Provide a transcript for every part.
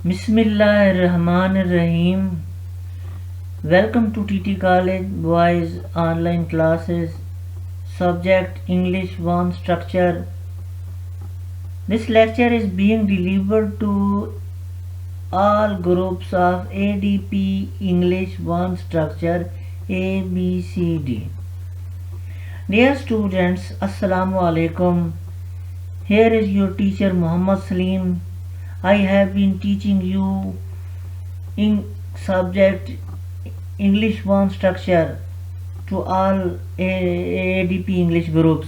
Bismillahirrahmanirrahim. Welcome to TT College Boys Online Classes. Subject English 1 Structure. This lecture is being delivered to all groups of ADP English 1 Structure ABCD. Dear students, Assalamu alaikum. Here is your teacher Muhammad Salim. I have been teaching you in subject English 1 structure to all ADP English groups.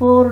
4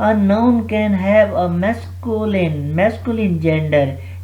A noun can have a masculine gender,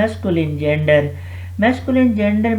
masculine gender। masculine gender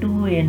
2 in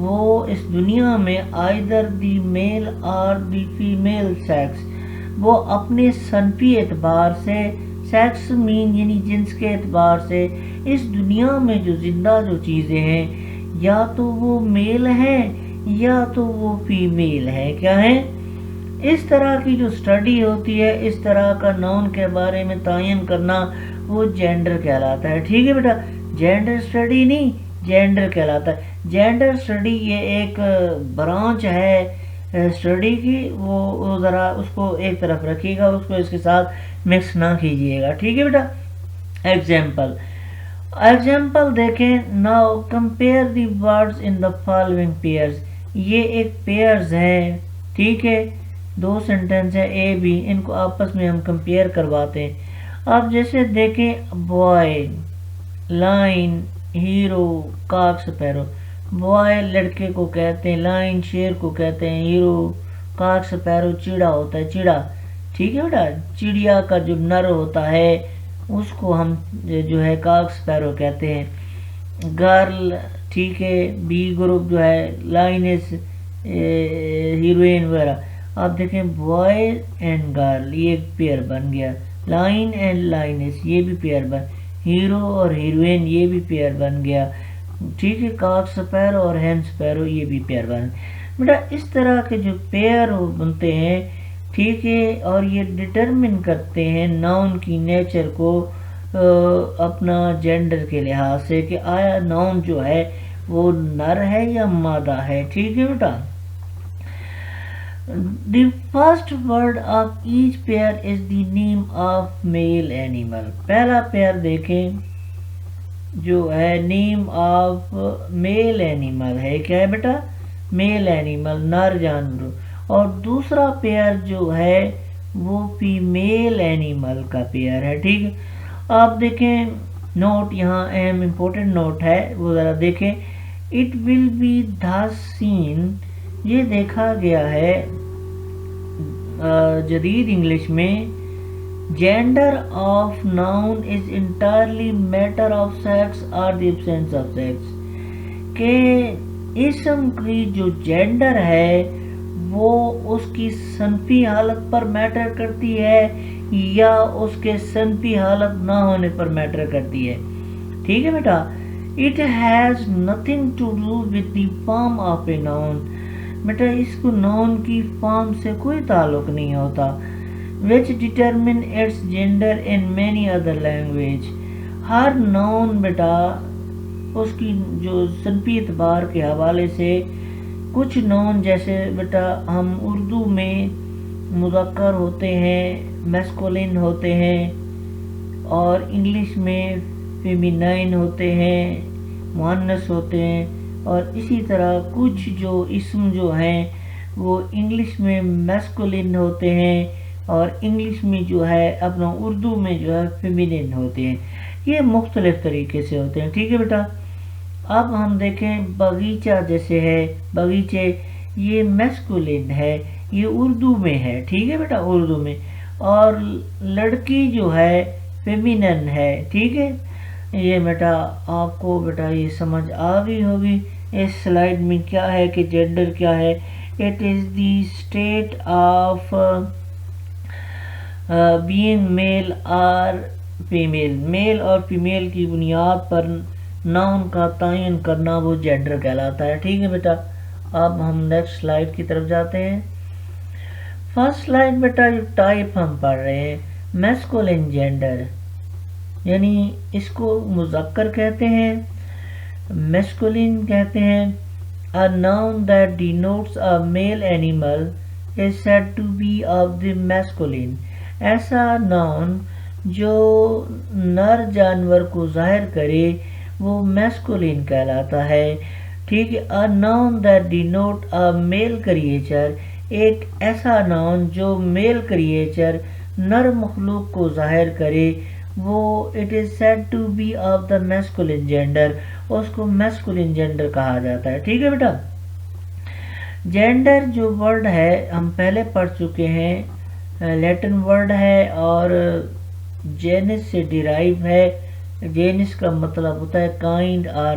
وہ اس دنیا میں either دی میل اور دی female sex, وہ اپنے صنفی اعتبار سے، sex مین یعنی جنس کے اعتبار سے اس دنیا میں جو زندہ جو چیزیں ہیں یا تو وہ میل ہیں یا تو وہ فیمیل ہیں. کیا ہیں؟ اس طرح کی جو اسٹڈی ہوتی ہے، اس طرح کا ناؤن کے بارے میں تعین کرنا، وہ جینڈر کہلاتا ہے. ٹھیک ہے بیٹا، جینڈر اسٹڈی نہیں، جینڈر کہلاتا ہے. جینڈر اسٹڈی یہ ایک برانچ ہے اسٹڈی کی، وہ ذرا اس کو ایک طرف رکھیے گا، اس کو اس کے ساتھ مکس نہ کیجیے گا. ٹھیک ہے بیٹا. ایگزامپل دیکھیں. Now compare the words in the following pairs. یہ ایک پیئرز ہیں، ٹھیک ہے، دو سینٹینس ہے اے بی، ان کو آپس میں ہم کمپیئر کرواتے ہیں. اب جیسے دیکھیں بوائے، لائن، ہیرو، کاک سپیرو. بوائے لڑکے کو کہتے ہیں، لائن شیر کو کہتے ہیں، ہیرو کاک سپیرو چڑا ہوتا ہے، چڑا. ٹھیک ہے بیٹا، چڑیا کا جو نر ہوتا ہے اس کو ہم جو ہے کاک سپیرو کہتے ہیں. گرل، ٹھیک ہے، بی گروپ جو ہے لائنس، ہیروئن وغیرہ. آپ دیکھیں بوائے اینڈ گرل یہ ایک پیئر بن گیا، لائن اینڈ لائنس یہ بھی پیئر بن، ہیرو اور ہیروئن یہ بھی پیئر بن گیا. ٹھیک ہے، کاک سپیرو اور ہین سپیرو یہ بھی پیئر بن. بیٹا اس طرح کے جو پیئر بنتے ہیں، ٹھیک ہے، اور یہ ڈٹرمن کرتے ہیں ناؤن کی نیچر کو اپنا جینڈر کے لحاظ سے کہ آیا ناؤن جو ہے وہ نر ہے یا مادہ ہے. ٹھیک ہے بیٹا. The first word of each pair is the name of male animal. پہلا پیئر دیکھیں جو ہے نیم آف میل اینیمل ہے. کیا ہے بیٹا؟ میل اینیمل، نر جانور. اور دوسرا پیئر جو ہے وہ فیمیل اینیمل کا پیئر ہے. ٹھیک ہے. آپ دیکھیں نوٹ، یہاں اہم امپورٹنٹ نوٹ ہے، وہ ذرا دیکھیں. It will be thus seen، یہ دیکھا گیا ہے جدید انگلش میں، gender of noun is entirely matter of sex اور دی ایبسینس آف سیکس، کہ اسم کی جو جینڈر ہے وہ اس کی صنفی حالت پر میٹر کرتی ہے یا اس کے صنفی حالت نہ ہونے پر میٹر کرتی ہے. ٹھیک ہے بیٹا. It has nothing to do with the form of a noun. بیٹا اس کو ناؤن کی فارم سے کوئی تعلق نہیں ہوتا. which determine its gender in many other language. ہر ناؤن بیٹا اس کی جو صنفی اعتبار کے حوالے سے، کچھ ناؤن جیسے بیٹا ہم اردو میں مذکر ہوتے ہیں، میسکولین ہوتے ہیں، اور انگلش میں فیمینائن ہوتے ہیں، مؤنث ہوتے ہیں. اور اسی طرح کچھ جو اسم جو ہیں وہ انگلش میں میسکولین ہوتے ہیں اور انگلش میں جو ہے اپنا اردو میں جو ہے فیمینین ہوتے ہیں. یہ مختلف طریقے سے ہوتے ہیں. ٹھیک ہے بیٹا. اب ہم دیکھیں باغیچہ جیسے ہے، باغیچے یہ میسکولین ہے، یہ اردو میں ہے. ٹھیک ہے بیٹا، اردو میں. اور لڑکی جو ہے فیمینن ہے. ٹھیک ہے. یہ بیٹا آپ کو بیٹا یہ سمجھ آ گئی ہوگی اس سلائیڈ میں کیا ہے کہ جینڈر کیا ہے. It is the state of being male اور فیمیل. میل اور فیمیل کی بنیاد پر ناؤن کا تعین کرنا وہ جینڈر کہلاتا ہے. ٹھیک ہے بیٹا. اب ہم نیکسٹ سلائیڈ کی طرف جاتے ہیں. فرسٹ سلائیڈ بیٹا جو ٹائپ ہم پڑھ رہے ہیں، میسکولین جینڈر، یعنی اس کو مذکر کہتے ہیں، میسکولین کہتے ہیں. A noun that denotes a male animal is said to be of the masculine. ایسا ناؤن جو نر جانور کو ظاہر کرے وہ میسکولین کہلاتا ہے. ٹھیک ہے. A noun that denote a male creature، ایک ایسا ناؤن جو میل کریچر نر مخلوق کو ظاہر کرے وہ it is said to be of the masculine gender، اس کو میسکولین جینڈر کہا جاتا ہے. ٹھیک ہے بیٹا. جینڈر جو ورڈ ہے ہم پہلے پڑھ چکے ہیں، لیٹن ورڈ ہے اور جینس سے ڈیرائیو ہے. جینس کا مطلب ہوتا ہے کائنڈ اور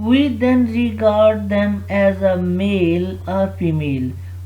we then regard them as a male or female,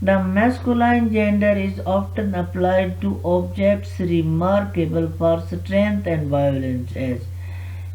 The masculine gender is often applied to objects remarkable for strength and violence as,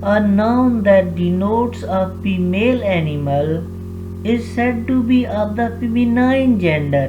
A noun that denotes a female animal is said to be of the feminine gender,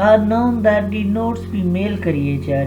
A noun that denotes female creature,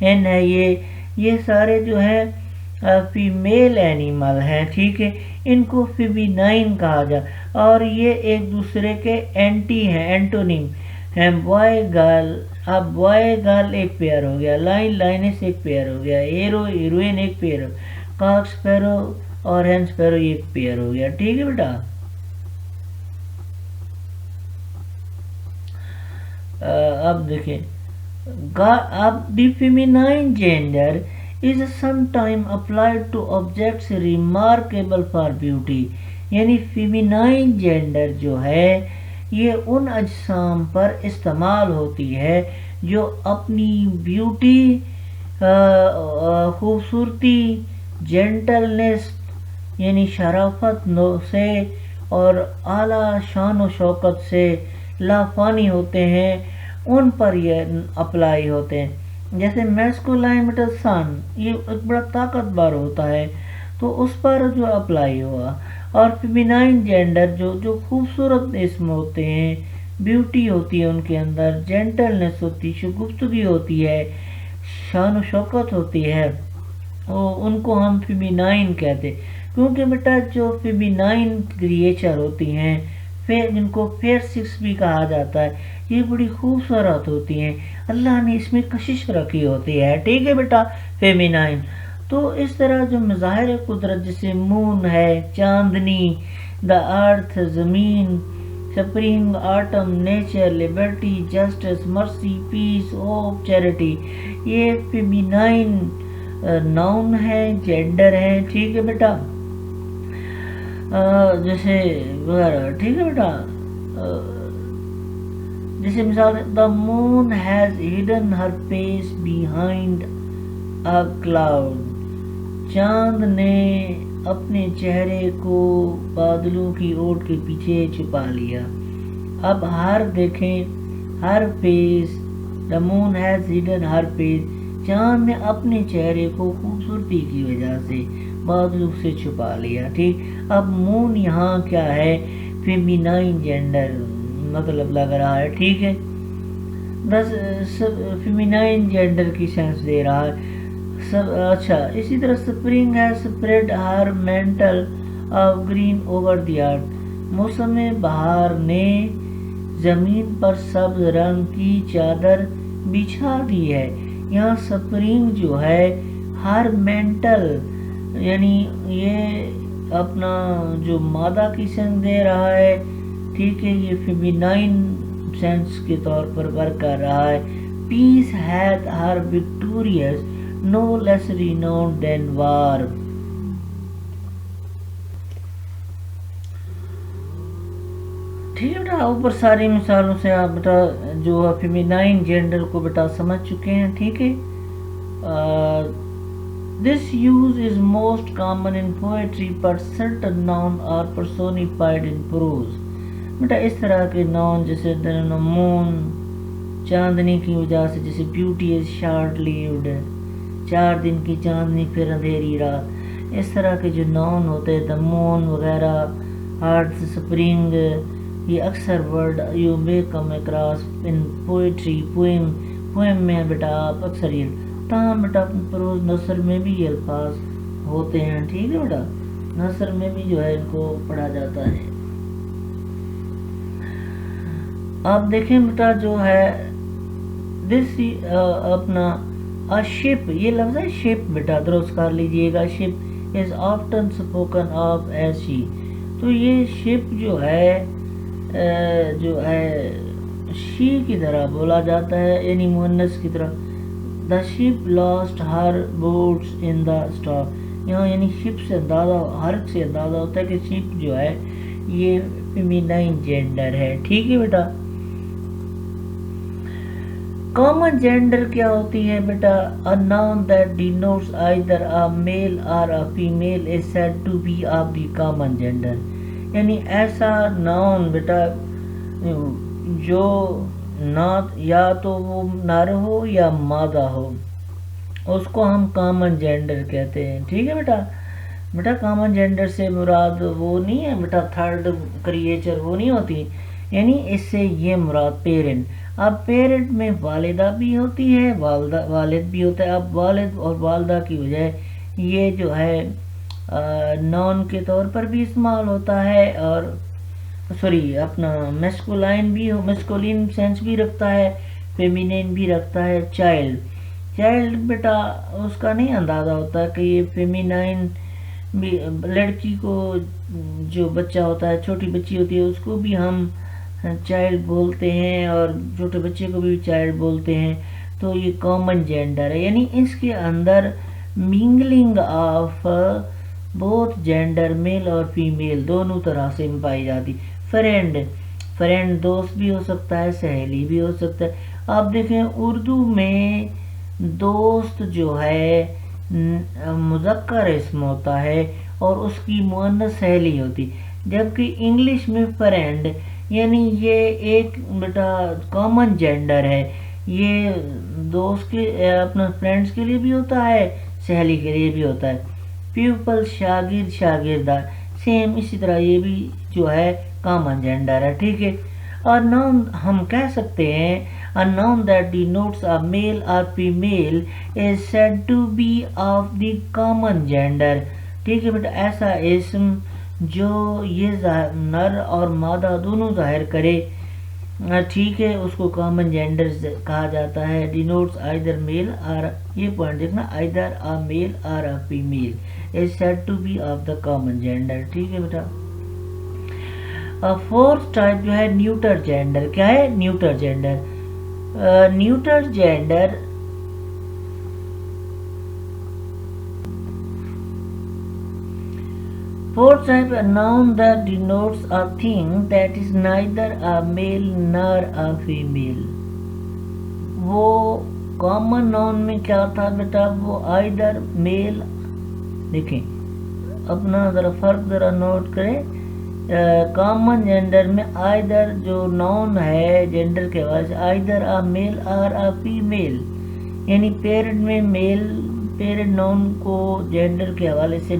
این ہے یہ سارے جو ہے female animal ہیں، ٹھیک ہے، ان کو فیمینائن کہا جائے، اور یہ ایک دوسرے کے اینٹی ہیں، اینٹونیم ہیں، بوائے گرل۔ اب بوائے گرل ایک پیئر ہو گیا، لائن لائنس ایک پیئر ہو گیا، ہیرو ہیروئن ایک پیئر ہو، کاک سپیرو اور ہین سپیرو ایک پیئر ہو گیا، ٹھیک ہے بیٹا۔ اب دیکھیں، اب دی فیمینائن gender is sometimes applied to objects remarkable for beauty، یعنی فیمینائن جینڈر جو ہے یہ ان اجسام پر استعمال ہوتی ہے جو اپنی بیوٹی، خوبصورتی، جینٹلنس یعنی شرافت سے اور اعلیٰ شان و شوکت سے لافانی ہوتے ہیں، ان پر یہ اپلائی ہوتے ہیں۔ جیسے میسکولائن بیٹا سن، یہ ایک بڑا طاقتور ہوتا ہے تو اس پر جو اپلائی ہوا، اور فیمینائن جینڈر جو خوبصورت اسم ہوتے ہیں، بیوٹی ہوتی ہے ان کے اندر، جینٹلنس ہوتی ہے، شگفتگی ہوتی ہے، شان و شوکت ہوتی ہے، ان کو ہم فیمینائن کہتے ہیں۔ کیونکہ بیٹا جو فیمینائن کریچر ہوتی ہیں، جن کو فیئر سکس بھی کہا جاتا ہے، یہ بڑی خوبصورت ہوتی ہیں، اللہ نے اس میں کشش رکھی ہوتی ہے، ٹھیک ہے بیٹا، فیمینائن۔ تو اس طرح جو مظاہر قدرت جیسے مون ہے، چاندنی، دا ارتھ زمین، spring, autumn, nature, liberty, justice, mercy, peace, hope, charity, یہ فیمینائن ناؤن ہے، جینڈر ہے، ٹھیک ہے بیٹا، جیسے وغیرہ، ٹھیک ہے بیٹا۔ جیسے مثال the moon has hidden her face behind a cloud, چاند نے اپنے چہرے کو بادلوں کی اوٹ کے پیچھے چھپا لیا۔ اب ہر دیکھیں، her face, the moon has hidden her face, چاند نے اپنے چہرے کو خوبصورتی کی وجہ سے بادلوں سے چھپا لیا، ٹھیک۔ اب مون یہاں کیا ہے، فیمینائن جینڈر مطلب لگ رہا ہے، ٹھیک ہے، بس فیمینائن جینڈر کی سینس دے رہا ہے۔ اچھا، اسی طرح spring has spread her mantle of green over the earth, موسم بہار نے زمین پر سبز رنگ کی چادر بچھا دی ہے۔ یہاں سپرنگ جو ہے ہر مینٹل، یعنی یہ اپنا جو مادہ کی سینس دے رہا ہے، ٹھیک ہے، یہ فیمینائن سینس کے طور پر ورک کر رہا ہے۔ پیس ہیتھ ہر وکٹوریس نو لیس ریناؤنڈ دین وار، ٹھیک ہے بیٹا۔ اوپر ساری مثالوں سے آپ بیٹا جو فیمینائن جینڈر کو بیٹا سمجھ چکے ہیں، ٹھیک ہے۔ This use is most common in poetry but certain nouns are personified in prose۔ بیٹا اس طرح کے ناؤن جیسے مون، چاندنی کی وجہ سے، جیسے بیوٹی از شارٹ لیوڈ، 4 دن کی چاندنی پھر اندھیری رات، اس طرح کے جو ناؤن ہوتے ہیں، دا مون وغیرہ، ارتھ، سپرنگ، یہ اکثر word you may come across in poetry, poem میں بیٹا آپ اکثر یہ، تاہم بیٹا پروز نثر میں بھی یہ الفاظ ہوتے ہیں، ٹھیک ہے بیٹا، نثر میں بھی جو ہے ان کو پڑھا جاتا ہے۔ آپ دیکھیں بیٹا جو ہے دس اپنا شپ، یہ لفظ ہے شپ، بیٹا درست کر لیجئے گا، ship is often spoken of as she, تو یہ شپ جو ہے شی کی طرح بولا جاتا ہے، یعنی مؤنث کی طرح۔ The ship lost her boats in the stock, یہاں یعنی شپ سے اندازہ، ہر سے اندازہ ہوتا ہے کہ شپ جو ہے یہ فیمینائن جینڈر ہے، ٹھیک ہے بیٹا۔ کامن جینڈر کیا ہوتی ہے بیٹا؟ a noun that denotes either a male or a female is said to be of the common gender، یعنی ایسا ناؤن بیٹا جو یا تو وہ نر ہو یا مادہ ہو، اس کو ہم کامن جینڈر کہتے ہیں، ٹھیک ہے بیٹا۔ بیٹا کامن جینڈر سے مراد وہ نہیں ہے بیٹا تھرڈ کریچر، وہ نہیں ہوتی، یعنی اس سے یہ مراد پیرنٹ۔ اب پیرنٹ میں والدہ بھی ہوتی ہے، والد بھی ہوتا ہے. اب والد اور والدہ کی وجہ یہ جو ہے نون کے طور پر بھی استعمال ہوتا ہے، اور اپنا میسکولین سینس بھی رکھتا ہے، فیمینین بھی رکھتا ہے. چائلڈ بیٹا اس کا نہیں اندازہ ہوتا کہ یہ فیمینائن بھی، لڑکی کو جو بچہ ہوتا ہے، چھوٹی بچی ہوتی ہے، اس کو بھی ہم چائلڈ بولتے ہیں، اور چھوٹے بچے کو بھی چائلڈ بولتے ہیں. تو یہ کامن جینڈر ہے، یعنی اس کے اندر مینگلنگ آف بوتھ جینڈر، میل اور فیمیل دونوں طرح سے پائی جاتی. فرینڈ دوست بھی ہو سکتا ہے، سہیلی بھی ہو سکتا ہے. آپ دیکھیں اردو میں دوست جو ہے مذکر اسم ہوتا ہے اور اس کی مؤنث سہیلی ہوتی، جبکہ انگلش میں فرینڈ یعنی یہ ایک بیٹا کامن جینڈر ہے. یہ دوست کے اپنا فرینڈس کے لیے بھی ہوتا ہے، سہیلی کے لیے بھی ہوتا ہے. پیپل شاگردہ سیم اسی طرح یہ بھی جو ہے کامن جینڈر ہے. ٹھیک ہے. اور ناؤن ہم کہہ سکتے ہیں a noun that denotes a male or female is said to be of the common gender. ٹھیک ہے بیٹا، ایسا اسم جو یہ نر اور مادہ دونوں ظاہر کرے، ٹھیک ہے، اس کو کامن جینڈر کہا جاتا ہے. ڈینوٹس either male or، یہ پوائنٹ دیکھنا، either a male or a female is said to be of the common gender. ٹھیک ہے بیٹا. فورتھ ٹائپ جو ہے نیوٹر جینڈر. کیا ہے neuter gender? Neuter gender fourth type, a noun that denotes a thing that is neither a male nor a female. وہ common noun میں کیا تھا بیٹا؟ وہ either male، دیکھیں اپنا ذرا فرق ذرا نوٹ کریں. کامن جینڈر میں either جو noun ہے جینڈر کے حوالے سے either a male or a female، یعنی پیرنٹ میں میل، پیرنٹ ناؤن کو جینڈر کے حوالے سے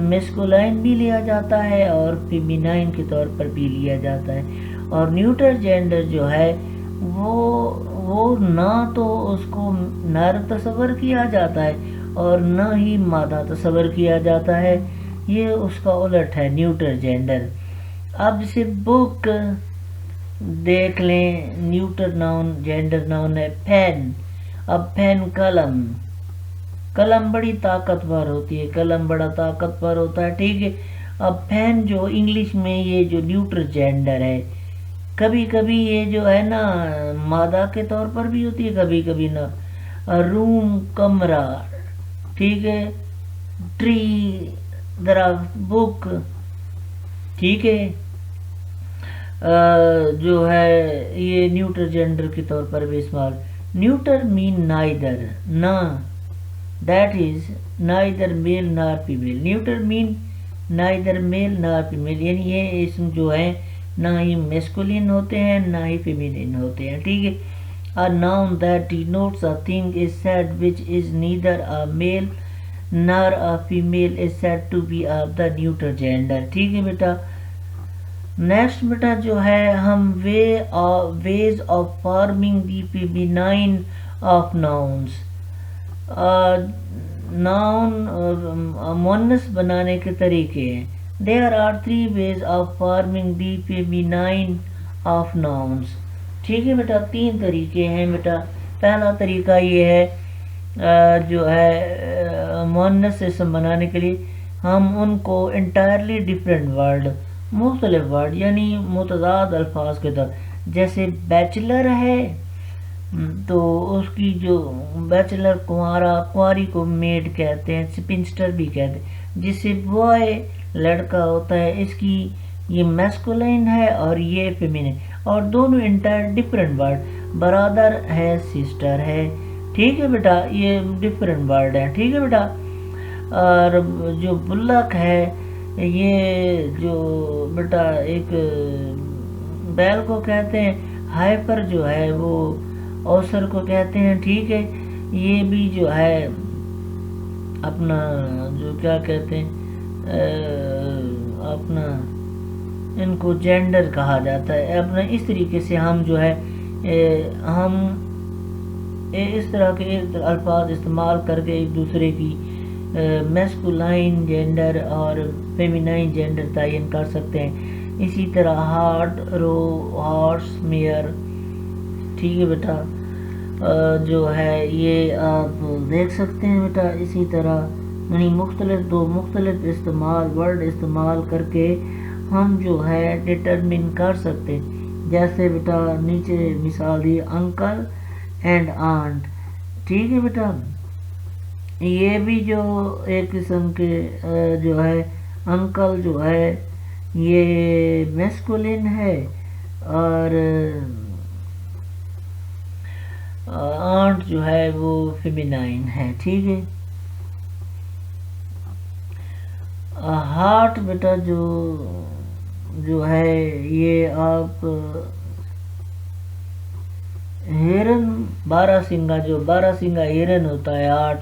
میسکولائن بھی لیا جاتا ہے اور فیمینائن کے طور پر بھی لیا جاتا ہے. اور نیوٹر جینڈر جو ہے وہ نہ تو اس کو نر تصور کیا جاتا ہے اور نہ ہی مادہ تصور کیا جاتا ہے، یہ اس کا الٹ ہے نیوٹر جینڈر. اب جیسے بک دیکھ لیں، نیوٹر ناؤن جینڈر ناؤن ہے پین. اب پین قلم بڑی طاقتور ہوتی ہے، قلم بڑا طاقتور ہوتا ہے. ٹھیک ہے. اب پین جو انگلش میں یہ جو نیوٹر جینڈر ہے، کبھی کبھی یہ جو ہے نا مادہ کے طور پر بھی ہوتی ہے، کبھی کبھی نہ. روم کمرہ، ٹھیک ہے، ٹری درخت، بک، ٹھیک ہے، جو ہے یہ نیوٹر جینڈر کے طور پر بھی استعمال. نیوٹر مین نائدر، نہ، دیٹ از نائدر میل نار فیمیل. نیوٹر مین نائدر میل نار فیمیل، یعنی یہ اسم جو ہیں نہ ہی میسکولین ہوتے ہیں نہ ہی فیمینین ہوتے ہیں. ٹھیک ہے. A noun that denotes a thing is said which is neither a male nor a female is said to be of the neuter gender. ٹھیک ہے بیٹا. نیکسٹ بیٹا جو ہے ہم ways of forming the feminine of nouns. Noun مؤنث بنانے کے طریقے ہیں. There are 3 ways of forming the feminine of nouns. ٹھیک ہے بیٹا، 3 طریقے ہیں بیٹا. پہلا طریقہ یہ ہے جو ہے مؤنث اسم بنانے کے لیے ہم ان کو انٹائرلی ڈفرینٹ ورڈ، مختلف ورڈ یعنی متضاد الفاظ کے طور، جیسے بیچلر ہے تو اس کی جو بیچلر کنواری کو میڈ کہتے ہیں، سپنسٹر بھی کہتے ہیں. جس سے بوائے لڑکا ہوتا ہے، اس کی یہ میسکولین ہے اور یہ فیمینین، اور دونوں انٹائر ڈفرینٹ ورڈ. برادر ہے، سسٹر ہے. ٹھیک ہے بیٹا، یہ ڈفرینٹ ورڈ ہیں. ٹھیک ہے بیٹا. اور جو بلک ہے، یہ جو بیٹا ایک بیل کو کہتے ہیں. ہائپر جو ہے وہ اوسر کو کہتے ہیں. ٹھیک ہے. یہ بھی جو ہے اپنا جو کیا کہتے ہیں اپنا ان کو جینڈر کہا جاتا ہے. اپنا اس طریقے سے ہم جو ہے ہم اس طرح کے الفاظ استعمال کر کے ایک دوسرے کی میسکولائن جینڈر اور فیمینائن جینڈر تعین کر سکتے ہیں. اسی طرح ہارٹ، رو، ہارس، میئر. ٹھیک ہے بیٹا، جو ہے یہ آپ دیکھ سکتے ہیں بیٹا. اسی طرح یعنی مختلف ورڈ استعمال کر کے ہم جو ہے ڈٹرمن کر سکتے. جیسے بیٹا نیچے مثال دی انکل اینڈ آنٹ. ٹھیک ہے بیٹا، یہ بھی جو ایک قسم کے جو ہے انکل جو ہے یہ میسکولین ہے اور آنٹ جو ہے وہ فیمینائن ہے. ٹھیک ہے. ہارٹ بیٹا جو ہے یہ آپ ہرن بارہ سنگا ہرن ہوتا ہے ہارٹ،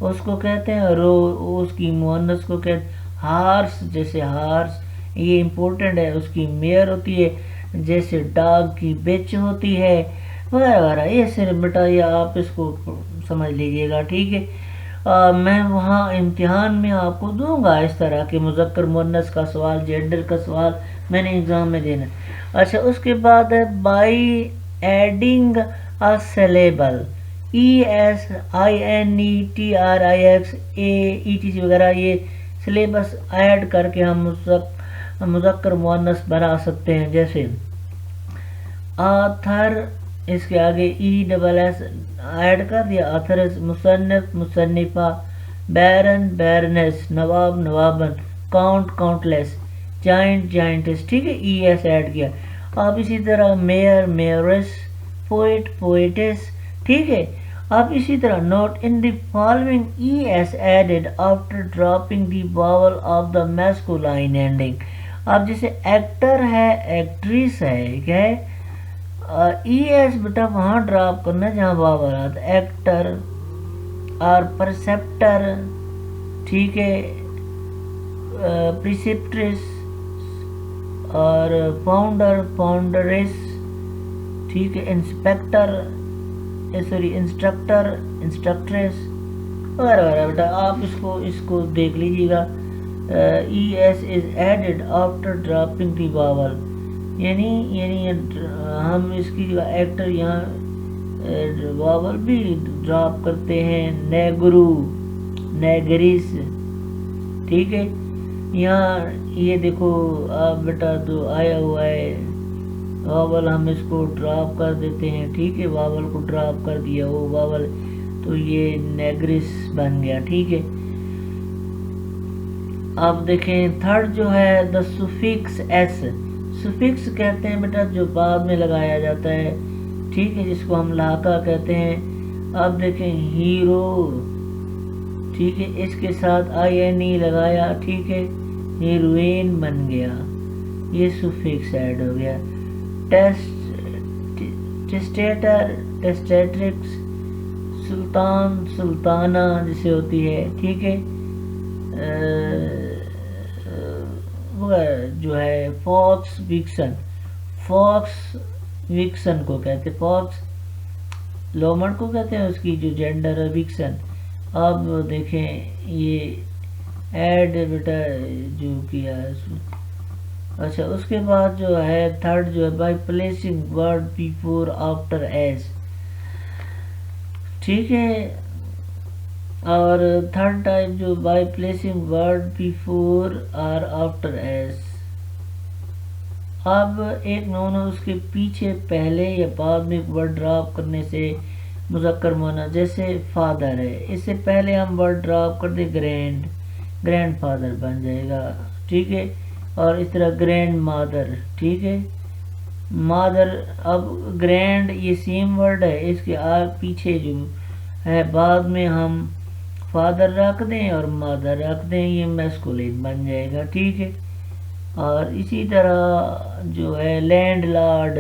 اس کو کہتے ہیں. رو اس کی مؤنث کو کہتے ہیں. ہارس جیسے ہارس یہ امپورٹنٹ ہے، اس کی میئر ہوتی ہے. جیسے ڈاگ کی بچ ہوتی ہے وغیرہ وغیرہ. یہ صرف بیٹا یہ آپ اس کو سمجھ لیجئے گا. ٹھیک ہے. میں وہاں امتحان میں آپ کو دوں گا اس طرح کے مذکر مؤنث کا سوال، جینڈر کا سوال میں نے ایگزام میں دینا. اچھا اس کے بعد ہے by adding a syllable. ESINETRIX وغیرہ یہ سلیبس ایڈ کر کے ہم مذکر مؤنث بنا سکتے ہیں. جیسے آتھر، اس کے آگے ESS ایڈ کر دیا. آتھرس مصنف مصنفہ، بیرن بیرنس، نواب نوابن، کاؤنٹ کاؤنٹلیس، جائنٹ جائنٹس. ٹھیک ہے، ES ایڈ کیا. آپ اسی طرح میئر میئرس، پوئٹ پوئٹس. ٹھیک ہے. آپ اسی طرح note in the following ES added after dropping the vowel of the masculine ending. آپ جیسے ایکٹر ہے، ایکٹریس ہے، کیا ہے ES بیٹا وہاں ڈراپ کرنا جہاں واول آتا. ایکٹر اور پرسیپٹر. ٹھیک ہے. پریسپٹرس اور فاؤنڈر فاؤنڈریس. ٹھیک ہے. انسپیکٹر انسٹرکٹر انسٹرکٹریس وغیرہ وغیرہ. بیٹا آپ اس کو دیکھ لیجیے گا. ES is added after dropping the vowel. یعنی ہم اس کی جگہ ایکٹر یہاں واول بھی ڈراپ کرتے ہیں. نیگرو نیگریس. ٹھیک ہے. یہاں یہ دیکھو آپ بیٹا جو آیا ہوا ہے واول ہم اس کو ڈراپ کر دیتے ہیں. ٹھیک ہے. واول کو ڈراپ کر دیا وہ واول تو یہ نیگریس بن گیا. ٹھیک ہے. آپ دیکھیں تھرڈ جو ہے دا سفکس ایس. سفکس کہتے ہیں بیٹا جو بعد میں لگایا جاتا ہے. ٹھیک ہے. جس کو ہم لاحقہ کہتے ہیں. آپ دیکھیں ہیرو. ٹھیک ہے. اس کے ساتھ INE لگایا. ٹھیک ہے. ہیروئن بن گیا. یہ سفکس ایڈ ہو گیا. ٹیسٹیٹر ٹیسٹیٹرکس. سلطان سلطانہ جسے ہوتی ہے. ٹھیک ہے. جو ہے فاکس وکسن. فاکس وکسن کو کہتے ہیں. فاکس لومڑ کو کہتے ہیں، اس کی جو جینڈر ہے وکسن. اب دیکھیں یہ ایڈ بیٹا جو کیا ہے. اچھا اس کے بعد جو ہے تھرڈ جو ہے by placing word before after as. ٹھیک ہے. اور تھرڈ ٹائپ جو بائی پلیسنگ ورڈ بیفور اور آفٹر ایز. اب ایک نون اس کے پیچھے پہلے یا بعد میں ورڈ ڈراپ کرنے سے مذکر مؤنث. جیسے فادر ہے، اس سے پہلے ہم ورڈ ڈراپ کر دیں گرینڈ فادر بن جائے گا. ٹھیک ہے. اور اس طرح گرینڈ مادر. ٹھیک ہے. مادر. اب گرینڈ یہ سیم ورڈ ہے، اس کے پیچھے جو ہے بعد میں ہم فادر رکھ دیں اور مادر رکھ دیں، یہ میسکولین بن جائے گا. ٹھیک ہے. اور اسی طرح جو ہے لینڈ لارڈ.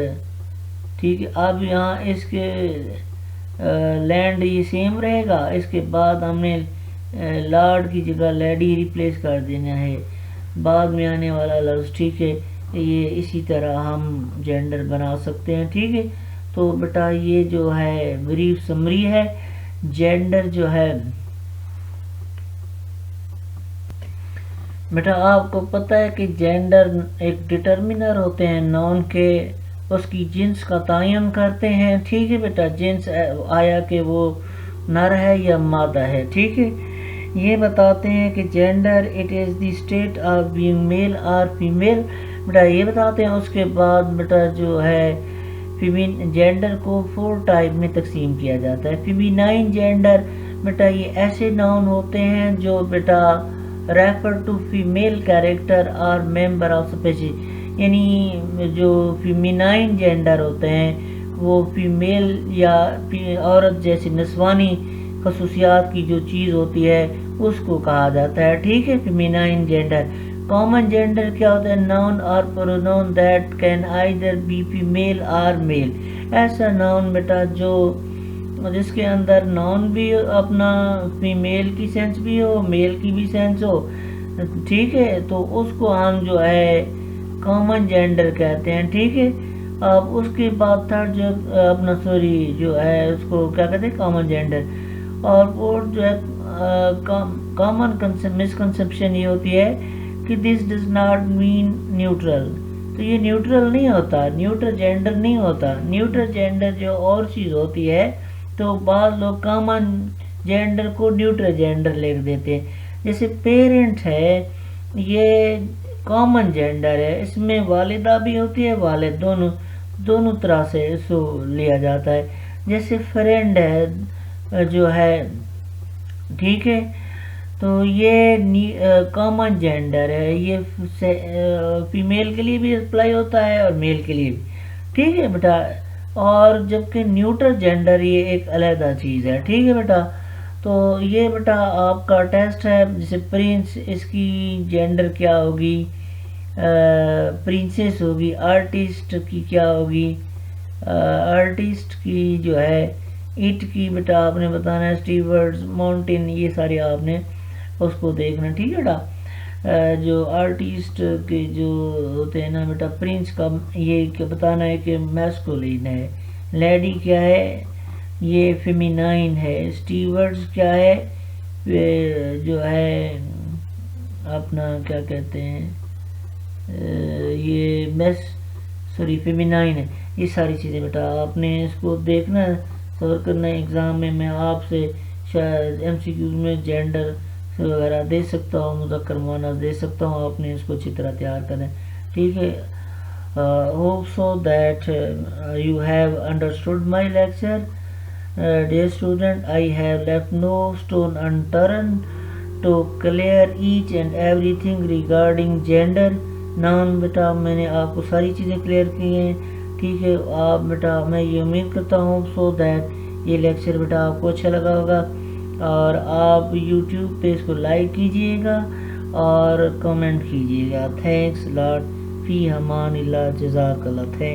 ٹھیک ہے. اب یہاں اس کے لینڈ یہ سیم رہے گا، اس کے بعد ہم نے لارڈ کی جگہ لیڈی ریپلیس کر دینا ہے بعد میں آنے والا لفظ. ٹھیک ہے. یہ اسی طرح ہم جینڈر بنا سکتے ہیں. ٹھیک ہے. تو بیٹا یہ جو ہے بریف سمری ہے. جینڈر جو ہے بیٹا آپ کو پتہ ہے کہ جینڈر ایک ڈٹرمنر ہوتے ہیں نون کے، اس کی جنس کا تعین کرتے ہیں. ٹھیک ہے بیٹا، جنس آیا کہ وہ نر ہے یا مادہ ہے. ٹھیک ہے، یہ بتاتے ہیں کہ gender it is the state of being male اور فیمیل. بیٹا یہ بتاتے ہیں. اس کے بعد بیٹا جو ہے جینڈر کو 4 ٹائپ میں تقسیم کیا جاتا ہے. فیمینائن جینڈر بیٹا یہ ایسے ناؤن ہوتے ہیں جو بیٹا ریفر ٹو فیمیل کیریکٹر اور ممبر آف اسپیشیز، یعنی جو فیمینائن جینڈر ہوتے ہیں وہ فیمیل یا عورت جیسی نسوانی خصوصیات کی جو چیز ہوتی ہے اس کو کہا جاتا ہے. ٹھیک ہے، فیمینائن جینڈر. کامن جینڈر کیا ہوتا ہے؟ ناؤن اور pronoun that can either be female اور میل. ایسا ناؤن بیٹا جو جس کے اندر ناؤن بھی اپنا فیمیل کی سینس بھی ہو، میل کی بھی سینس ہو. ٹھیک ہے، تو اس کو ہم جو ہے کامن جینڈر کہتے ہیں. ٹھیک ہے، اب اس کے بعد تھرڈ جو اپنا جو ہے اس کو کیا کہتے ہیں؟ Common gender. اور وہ جو ہے کامن مسکنسیپشن یہ ہوتی ہے کہ this does not mean neutral. تو یہ نیوٹرل نہیں ہوتا، نیوٹرل جینڈر نہیں ہوتا. نیوٹرل جینڈر جو اور چیز ہوتی ہے تو بعض لوگ کامن جینڈر کو نیوٹرل جینڈر لکھ دیتے ہیں. جیسے پیرنٹ ہے یہ کامن جینڈر ہے، اس میں والدہ بھی ہوتی ہے والد، دونوں طرح سے اس کو لیا جاتا ہے. جیسے فرینڈ ہے جو ہے، ٹھیک ہے، تو یہ کامن جینڈر ہے. یہ فیمیل کے لیے بھی اپلائی ہوتا ہے اور میل کے لیے بھی. ٹھیک ہے بیٹا. اور جبکہ نیوٹرل جینڈر یہ ایک علیحدہ چیز ہے. ٹھیک ہے بیٹا. تو یہ بیٹا آپ کا ٹیسٹ ہے. جیسے پرنس، اس کی جینڈر کیا ہوگی؟ پرنسس ہوگی. آرٹسٹ کی کیا ہوگی؟ آرٹسٹ کی جو ہے اٹ کی بیٹا آپ نے بتانا ہے. اسٹیورڈز، ماؤنٹین، یہ سارے آپ نے اس کو دیکھنا. ٹھیک ہے بیٹا. جو آرٹسٹ کے جو ہوتے ہیں نا بیٹا، پرنس کا یہ بتانا ہے کہ میسکولین ہے. لیڈی کیا ہے؟ یہ فیمینائن ہے. اسٹیورڈز کیا ہے؟ جو ہے اپنا کیا کہتے ہیں یہ فیمینائن ہے. یہ ساری چیزیں بیٹا آپ نے اس کو دیکھنا ہے، کور کرنا ہے. ایگزام میں آپ سے شاید ایم سی کیوز میں جینڈر وغیرہ دے سکتا ہوں، مذکر مؤنث دے سکتا ہوں. آپ نے اس کو اچھی طرح تیار کریں. ٹھیک ہے. hope so that you have understood my lecture. Dear student, I have left no stone unturned to clear each and everything regarding gender. نام بیٹا میں نے آپ کو ساری چیزیں کلیئر کی ہیں. ٹھیک ہے. آپ بیٹا میں یہ امید کرتا ہوں so that یہ لیکچر بیٹا آپ کو اچھا لگا ہوگا، اور آپ یوٹیوب پہ اس کو لائک کیجئے گا اور کمنٹ کیجئے گا. تھینکس لاٹ. فی امان اللہ. جزاک اللہ. تھینکس.